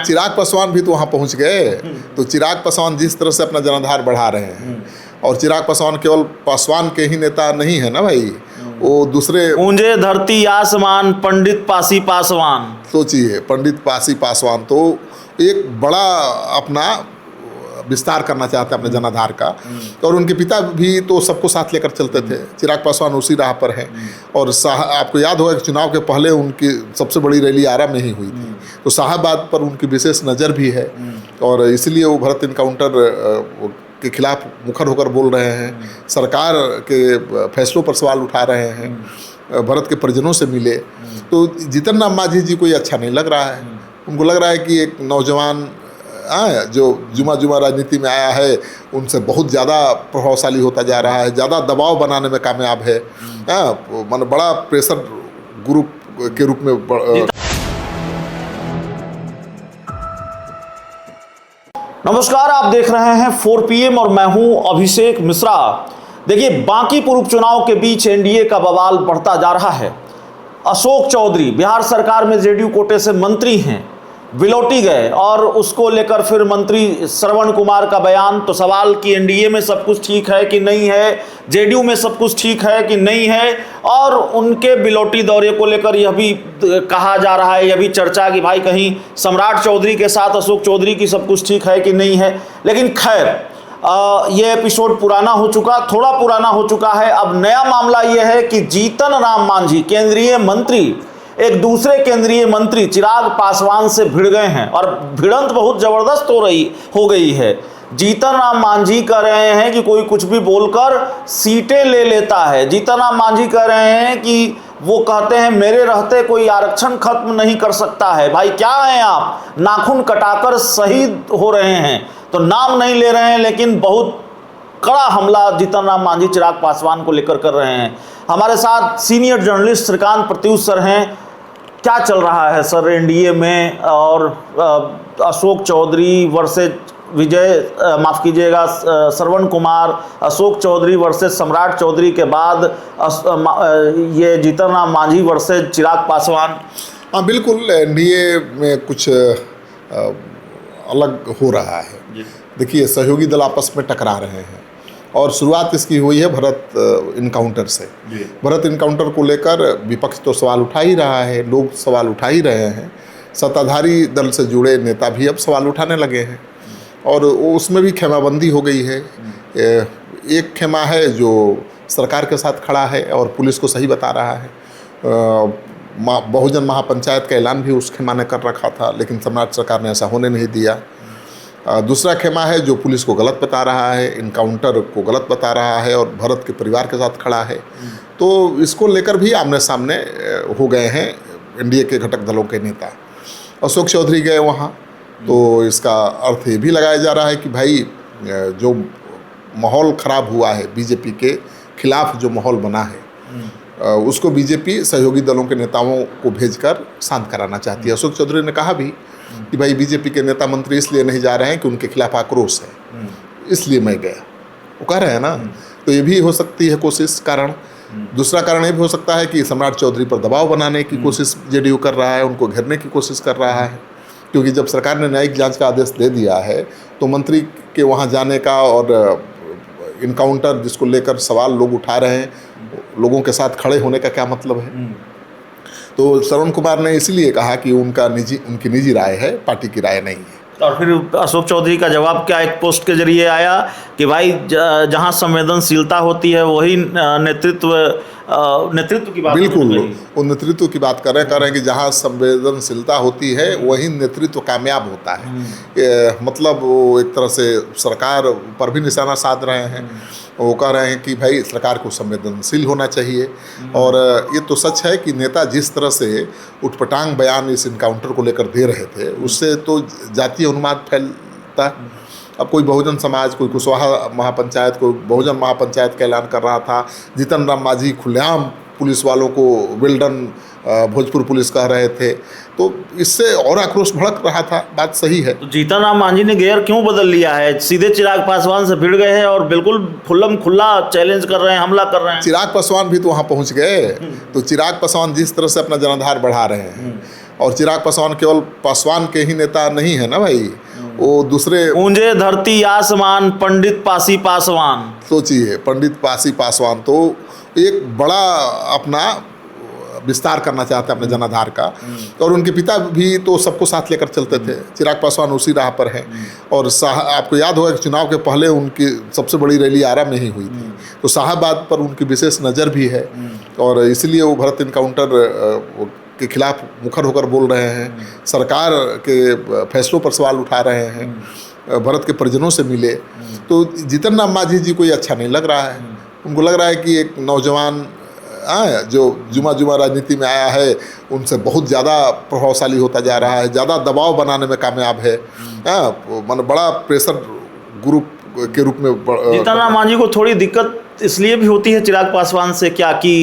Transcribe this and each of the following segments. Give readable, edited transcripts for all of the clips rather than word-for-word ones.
चिराग पासवान भी तो वहाँ पहुँच गए। तो चिराग पासवान जिस तरह से अपना जनाधार बढ़ा रहे हैं, और चिराग पासवान केवल पासवान के ही नेता नहीं है ना भाई, वो दूसरे ऊंजे धरती आसमान पंडित पासी पासवान। सोचिए, पंडित पासी पासवान तो एक बड़ा अपना विस्तार करना चाहते हैं अपने जनाधार का। और उनके पिता भी तो सबको साथ लेकर चलते थे। चिराग पासवान उसी राह पर हैं। और आपको याद होगा कि चुनाव के पहले उनकी सबसे बड़ी रैली आरा में ही हुई थी। तो साहबाद पर उनकी विशेष नज़र भी है, और इसलिए वो भरत इनकाउंटर के खिलाफ मुखर होकर बोल रहे हैं, सरकार के फैसलों पर सवाल उठा रहे हैं, भरत के परिजनों से मिले। तो जीतन राम मांझी जी को ये अच्छा नहीं लग रहा है। उनको लग रहा है कि एक नौजवान जो जुमा राजनीति में आया है, उनसे बहुत ज़्यादा प्रभावशाली होता जा रहा है, ज़्यादा दबाव बनाने में कामयाब है, मानो बड़ा प्रेशर ग्रुप के रूप में नमस्कार, आप देख रहे हैं 4 PM और मैं हूं अभिषेक मिश्रा। देखिए, बांकीपुर उपचुनाव के बीच एनडीए का बवाल बढ़ता जा रहा है। अशोक चौधरी बिहार सरकार में जेडीयू कोटे से मंत्री हैं, बिलोटी गए, और उसको लेकर फिर मंत्री श्रवण कुमार का बयान। तो सवाल कि एनडीए में सब कुछ ठीक है कि नहीं है, जेडीयू में सब कुछ ठीक है कि नहीं है, और उनके बिलोटी दौरे को लेकर यह भी कहा जा रहा है, यह भी चर्चा कि भाई कहीं सम्राट चौधरी के साथ अशोक चौधरी की सब कुछ ठीक है कि नहीं है। लेकिन खैर, ये एपिसोड पुराना हो चुका, थोड़ा पुराना हो चुका है। अब नया मामला यह है कि जीतन राम मांझी केंद्रीय मंत्री एक दूसरे केंद्रीय मंत्री चिराग पासवान से भिड़ गए हैं, और भिड़ंत बहुत जबरदस्त हो गई है। जीतन राम मांझी कह रहे हैं कि कोई कुछ भी बोलकर सीटें ले लेता है। जीतन राम मांझी कह रहे हैं कि वो कहते हैं मेरे रहते कोई आरक्षण खत्म नहीं कर सकता है। भाई क्या हैं आप, नाखून कटाकर शहीद हो रहे हैं। तो नाम नहीं ले रहे हैं, लेकिन बहुत कड़ा हमला जीतन राम मांझी चिराग पासवान को लेकर कर रहे हैं। हमारे साथ senior journalist Shrikant Pratyush sir हैं। क्या चल रहा है सर एनडीए में, और अशोक चौधरी वर्सेस माफ़ कीजिएगा श्रवण कुमार, अशोक चौधरी वर्सेस सम्राट चौधरी के बाद ये जीतन राम मांझी वर्सेस चिराग पासवान। हाँ बिल्कुल, एनडीए में कुछ अलग हो रहा है। देखिए, सहयोगी दल आपस में टकरा रहे हैं, और शुरुआत इसकी हुई है भरत इनकाउंटर से। भरत इनकाउंटर को लेकर विपक्ष तो सवाल उठा ही रहा है, लोग सवाल उठा ही रहे हैं, सत्ताधारी दल से जुड़े नेता भी अब सवाल उठाने लगे हैं, और उसमें भी खेमाबंदी हो गई है। एक खेमा है जो सरकार के साथ खड़ा है और पुलिस को सही बता रहा है। बहुजन महापंचायत का ऐलान भी उस खेमा ने कर रखा था, लेकिन सम्राट सरकार ने ऐसा होने नहीं दिया। दूसरा खेमा है जो पुलिस को गलत बता रहा है, इनकाउंटर को गलत बता रहा है, और भरत के परिवार के साथ खड़ा है। तो इसको लेकर भी आमने सामने हो गए हैं एनडीए के घटक दलों के नेता। अशोक चौधरी गए वहाँ, तो इसका अर्थ ये भी लगाया जा रहा है कि भाई जो माहौल ख़राब हुआ है, बीजेपी के खिलाफ जो माहौल बना है, उसको बीजेपी सहयोगी दलों के नेताओं को भेजकर शांत कराना चाहती है। अशोक चौधरी ने कहा भी कि भाई बीजेपी के नेता मंत्री इसलिए नहीं जा रहे हैं कि उनके खिलाफ आक्रोश है, इसलिए मैं गया, वो कह रहे हैं ना। तो ये भी हो सकती है कोशिश, कारण। दूसरा कारण ये भी हो सकता है कि सम्राट चौधरी पर दबाव बनाने की कोशिश जेडीयू कर रहा है, उनको घेरने की कोशिश कर रहा है। क्योंकि जब सरकार ने न्यायिक जांच का आदेश दे दिया है, तो मंत्री के वहाँ जाने का और इनकाउंटर जिसको लेकर सवाल लोग उठा रहे हैं, लोगों के साथ खड़े होने का क्या मतलब है। तो श्रवण कुमार ने इसीलिए कहा कि उनकी निजी राय है, पार्टी की राय नहीं है। और फिर अशोक चौधरी का जवाब क्या एक पोस्ट के जरिए आया कि भाई जहां संवेदनशीलता होती है वही नेतृत्व की बात। बिल्कुल, वो नेतृत्व की बात कर रहे हैं कि जहां संवेदनशीलता होती है वही नेतृत्व कामयाब होता है। मतलब वो एक तरह से सरकार पर भी निशाना साध रहे हैं। वो कह रहे हैं कि भाई सरकार को संवेदनशील होना चाहिए। और ये तो सच है कि नेता जिस तरह से उटपटांग बयान इस इनकाउंटर को लेकर दे रहे थे, उससे तो जातीय उन्माद फैलता। अब कोई बहुजन समाज, कोई कुशवाहा महापंचायत, कोई बहुजन महापंचायत का ऐलान कर रहा था। जीतन राम मांझी खुलेआम पुलिस वालों को वेल्डन भोजपुर पुलिस कह रहे थे, तो इससे और आक्रोश भड़क रहा था। बात सही है। तो जीतन राम मांझी ने गियर क्यों बदल लिया है? सीधे चिराग पासवान से भिड़ गए हैं और बिल्कुल खुल्लम खुल्ला चैलेंज कर रहे हैं, हमला कर रहे हैं। चिराग पासवान भी तो वहाँ पहुँच गए। तो चिराग पासवान जिस तरह से अपना जनाधार बढ़ा रहे हैं, और चिराग पासवान केवल पासवान के ही नेता नहीं है ना भाई, वो दूसरे ऊंजे धरती आसमान पंडित पासी पासवान, सोचिए पंडित पासी पासवान तो एक बड़ा अपना विस्तार करना चाहते हैं अपने जनाधार का। और उनके पिता भी तो सबको साथ लेकर चलते थे, चिराग पासवान उसी राह पर हैं। और आपको याद होगा कि चुनाव के पहले उनकी सबसे बड़ी रैली आरा में ही हुई थी, तो शाहबाद पर उनकी विशेष नज़र भी है और इसलिए वो भरत इनकाउंटर के खिलाफ मुखर होकर बोल रहे हैं, सरकार के फैसलों पर सवाल उठा रहे हैं, भरत के परिजनों से मिले। तो जीतन राम मांझी जी को ये अच्छा नहीं लग रहा है, उनको लग रहा है कि एक नौजवान जो जुमा राजनीति में आया है उनसे बहुत ज़्यादा प्रभावशाली होता जा रहा है, ज़्यादा दबाव बनाने में कामयाब है, मतलब बड़ा प्रेशर ग्रुप के रूप में। जीतन राम मांझी को थोड़ी दिक्कत इसलिए भी होती है चिराग पासवान से क्या कि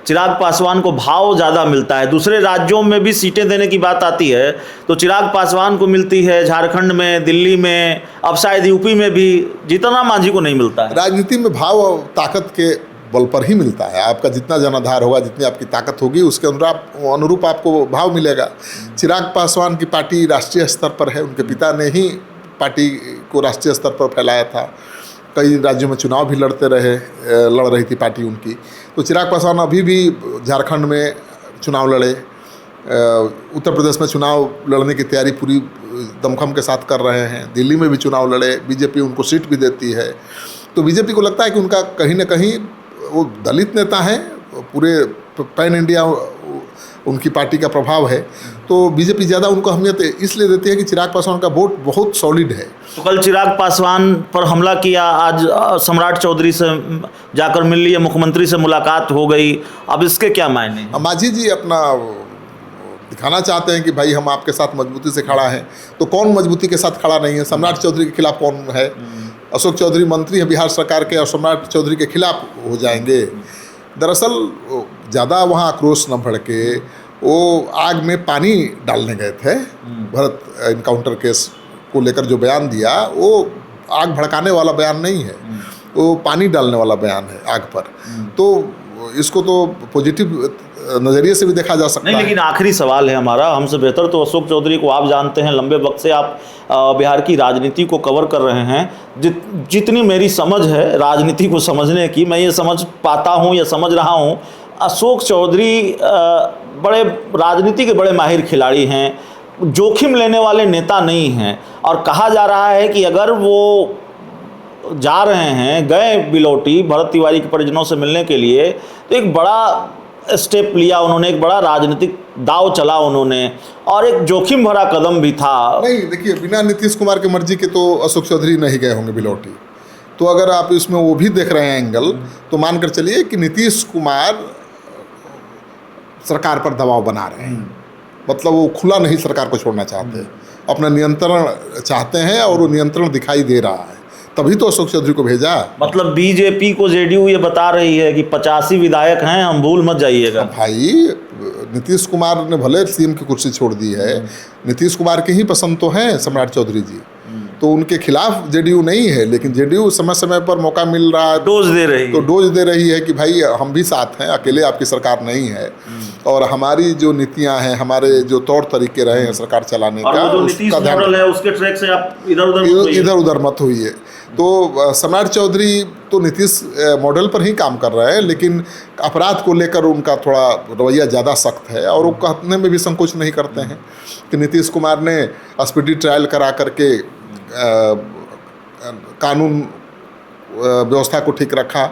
चिराग पासवान को भाव ज़्यादा मिलता है, दूसरे राज्यों में भी सीटें देने की बात आती है तो चिराग पासवान को मिलती है, झारखंड में, दिल्ली में, अब शायद यूपी में भी, जीतन राम मांझी को नहीं मिलता है। राजनीति में भाव और ताकत के बल पर ही मिलता है, आपका जितना जनाधार होगा, जितनी आपकी ताकत होगी उसके अनुरूप आपको भाव मिलेगा। चिराग पासवान की पार्टी राष्ट्रीय स्तर पर है, उनके पिता ने ही पार्टी को राष्ट्रीय स्तर पर फैलाया था, कई राज्यों में चुनाव भी लड़ रही थी पार्टी उनकी। तो चिराग पासवान अभी भी झारखंड में चुनाव लड़े, उत्तर प्रदेश में चुनाव लड़ने की तैयारी पूरी दमखम के साथ कर रहे हैं, दिल्ली में भी चुनाव लड़े, बीजेपी उनको सीट भी देती है। तो बीजेपी को लगता है कि उनका कहीं ना कहीं, वो दलित नेता हैं, पूरे पैन इंडिया उनकी पार्टी का प्रभाव है, तो बीजेपी ज़्यादा उनको अहमियत इसलिए देती है कि चिराग पासवान का वोट बहुत सॉलिड है। तो कल चिराग पासवान पर हमला किया, आज सम्राट चौधरी से जाकर मिल लिए, मुख्यमंत्री से मुलाकात हो गई, अब इसके क्या मायने? मांझी जी अपना दिखाना चाहते हैं कि भाई हम आपके साथ मजबूती से खड़ा हैं, तो कौन मजबूती के साथ खड़ा नहीं है? सम्राट चौधरी के खिलाफ कौन है? अशोक चौधरी मंत्री है बिहार सरकार के और सम्राट चौधरी के खिलाफ हो जाएंगे। दरअसल ज़्यादा वहाँ आक्रोश न भड़के, वो आग में पानी डालने गए थे। भरत इनकाउंटर केस को लेकर जो बयान दिया वो आग भड़काने वाला बयान नहीं है, वो पानी डालने वाला बयान है आग पर। तो इसको तो पॉजिटिव नज़रिए से भी देखा जा सकता है। नहीं, लेकिन आखिरी सवाल है हमारा, हमसे बेहतर तो अशोक चौधरी को आप जानते हैं, लंबे वक्त से आप बिहार की राजनीति को कवर कर रहे हैं। जितनी मेरी समझ है राजनीति को समझने की, मैं ये समझ पाता हूँ या समझ रहा हूँ, अशोक चौधरी बड़े राजनीति के बड़े माहिर खिलाड़ी हैं, जोखिम लेने वाले नेता नहीं हैं। और कहा जा रहा है कि अगर वो जा रहे हैं, गए बिलौटी भरत तिवारी के परिजनों से मिलने के लिए, तो एक बड़ा स्टेप लिया उन्होंने, एक बड़ा राजनीतिक दाव चला उन्होंने, और एक जोखिम भरा कदम भी था। नहीं देखिए, बिना नीतीश कुमार की मर्जी के तो अशोक चौधरी नहीं गए होंगे बिलौटी। तो अगर आप इसमें वो भी देख रहे हैं एंगल, तो मानकर चलिए कि नीतीश कुमार सरकार पर दबाव बना रहे हैं, मतलब वो खुला नहीं सरकार को छोड़ना चाहते, अपना नियंत्रण चाहते हैं और वो नियंत्रण दिखाई दे रहा है, तभी तो अशोक चौधरी को भेजा। मतलब बीजेपी को जेडीयू ये बता रही है कि 85 विधायक हैं, हम भूल मत जाइएगा। भाई नीतीश कुमार ने भले सीएम की कुर्सी छोड़ दी है, नीतीश कुमार के ही पसंद तो हैं सम्राट चौधरी जी, तो उनके खिलाफ जेडीयू नहीं है, लेकिन जेडीयू समय समय पर मौका मिल रहा है, डोज दे रही है कि भाई हम भी साथ हैं, अकेले आपकी सरकार नहीं है, और हमारी जो नीतियां हैं, हमारे जो तौर तरीके रहे हैं सरकार चलाने का, उसका ध्यान है, उसके ट्रैक से आप इधर उधर मत होइए। तो सम्राट चौधरी तो नीतीश मॉडल पर ही काम कर रहे हैं, लेकिन अपराध को लेकर उनका थोड़ा रवैया ज़्यादा सख्त है, और वो कहने में भी संकोच नहीं करते हैं कि नीतीश कुमार ने स्पीडी ट्रायल करा करके कानून व्यवस्था को ठीक रखा,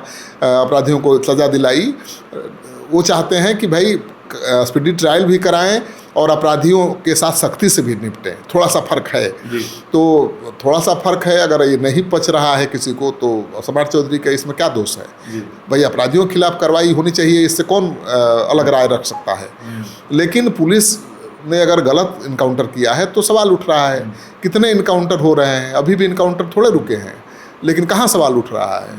अपराधियों को सज़ा दिलाई। वो चाहते हैं कि भाई स्पीडी ट्रायल भी कराएं और अपराधियों के साथ सख्ती से भी निपटें। थोड़ा सा फर्क है, तो थोड़ा सा फर्क है। अगर ये नहीं पच रहा है किसी को, तो सम्राट चौधरी का इसमें क्या दोष है? भाई अपराधियों के खिलाफ कार्रवाई होनी चाहिए, इससे कौन अलग राय रख सकता है? लेकिन पुलिस ने अगर गलत इनकाउंटर किया है तो सवाल उठ रहा है। कितने इनकाउंटर हो रहे हैं, अभी भी इनकाउंटर थोड़े रुके हैं, लेकिन कहाँ सवाल उठ रहा है?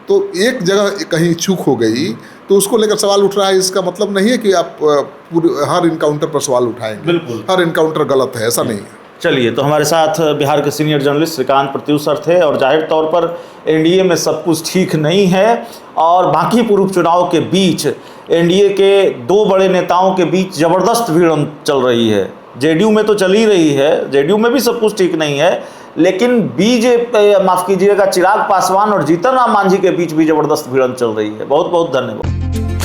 तो एक जगह कहीं चूक हो गई तो उसको लेकर सवाल उठ रहा है। इसका मतलब नहीं है कि आप हर इनकाउंटर पर सवाल उठाएंगे, बिल्कुल हर इनकाउंटर गलत है, ऐसा नहीं है। चलिए, तो हमारे साथ बिहार के senior journalist Shrikant Pratyush sir थे, और जाहिर तौर पर एनडीए में सब कुछ ठीक नहीं है, और बाकी पूर्व चुनाव के बीच एनडीए के दो बड़े नेताओं के बीच जबरदस्त भिड़ंत चल रही है। जेडीयू में तो चल ही रही है, जेडीयू में भी सब कुछ ठीक नहीं है, लेकिन बीजेपी, माफ कीजिएगा, चिराग पासवान और जीतन राम मांझी के बीच भी जबरदस्त भिड़ंत चल रही है। बहुत बहुत धन्यवाद।